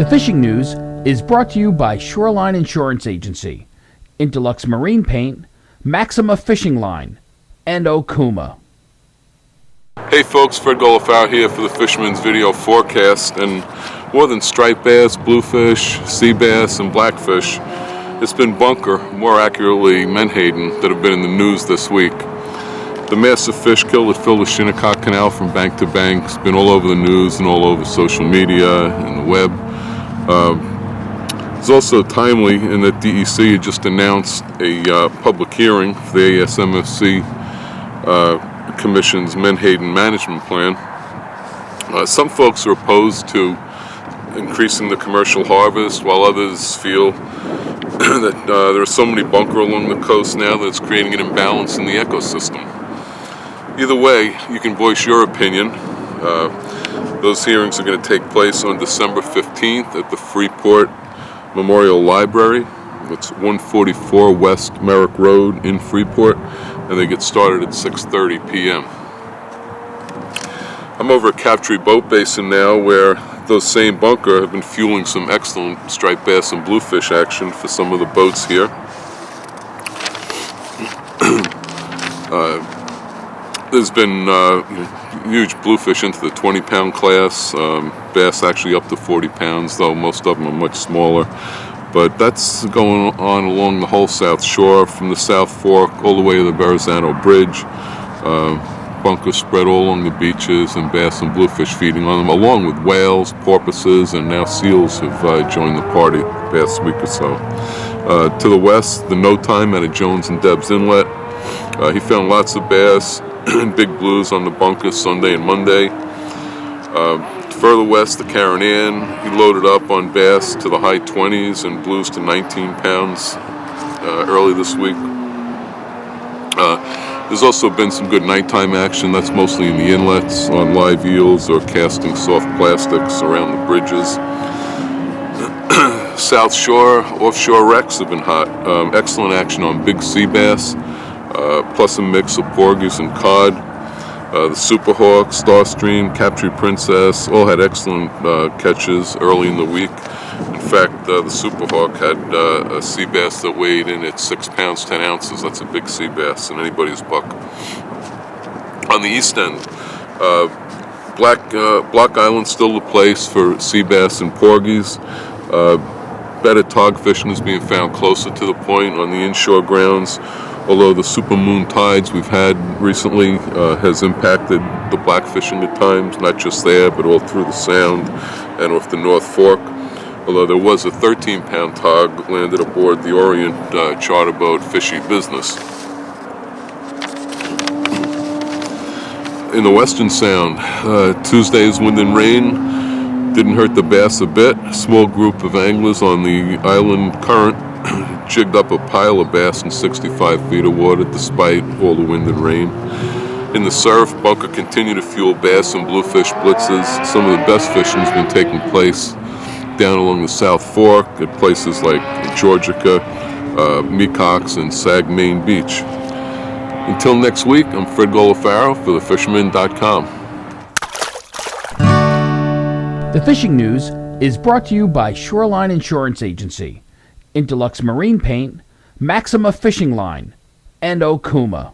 The fishing news is brought to you by Shoreline Insurance Agency, Interlux Marine Paint, Maxima Fishing Line, and Okuma. Hey folks, Fred Golofaro here for the Fisherman's video forecast. And more than striped bass, bluefish, sea bass, and blackfish, it's been bunker, more accurately menhaden, that have been in the news this week. The massive fish kill that filled the Shinnecock Canal from bank to bank has been all over the news and all over social media and the web. It's also timely in that DEC had just announced a public hearing for the ASMFC Commission's Menhaden Management Plan. Some folks are opposed to increasing the commercial harvest, while others feel that there are so many bunker along the coast now that it's creating an imbalance in the ecosystem. Either way, you can voice your opinion. Those hearings are going to take place on December 15th at the Freeport Memorial Library. It's 144 West Merrick Road in Freeport, and they get started at 6:30 p.m. I'm over at Captree Boat Basin now, where those same bunker have been fueling some excellent striped bass and bluefish action for some of the boats here. There's been huge bluefish into the 20-pound class, bass actually up to 40 pounds, though most of them are much smaller. But that's going on along the whole South Shore, from the South Fork all the way to the Verrazano Bridge. Bunkers spread all along the beaches, and bass and bluefish feeding on them, along with whales, porpoises, and now seals have joined the party the past week or so. To the west, the No Time out of Jones and Deb's Inlet. He found lots of bass and big blues on the bunkers Sunday and Monday. Further west, the Karen Ann, he loaded up on bass to the high 20s and blues to 19 pounds early this week. There's also been some good nighttime action. That's mostly in the inlets on live eels or casting soft plastics around the bridges. South Shore, offshore wrecks have been hot. Excellent action on big sea bass, plus a mix of porgies and cod. The Superhawk, Starstream, Captree Princess all had excellent catches early in the week. In fact, the Superhawk had a sea bass that weighed in at 6 pounds 10 ounces. That's a big sea bass in anybody's buck. On the east end, Block Island's still the place for sea bass and porgies. Better tog fishing is being found closer to the point on the inshore grounds, although the supermoon tides we've had recently has impacted the blackfishing at times, not just there, but all through the Sound and off the North Fork. Although there was a 13-pound tog that landed aboard the Orient charter boat Fishy Business. In the Western Sound, Tuesday's wind and rain didn't hurt the bass a bit. A small group of anglers on the island current jigged up a pile of bass in 65 feet of water despite all the wind and rain. In the surf, bunker continued to fuel bass and bluefish blitzes. Some of the best fishing has been taking place down along the South Fork at places like Georgica, Mecox, and Sag Main Beach. Until next week, I'm Fred Golofaro for thefisherman.com. The fishing news is brought to you by Shoreline Insurance Agency, Interlux Marine Paint, Maxima Fishing Line, and Okuma.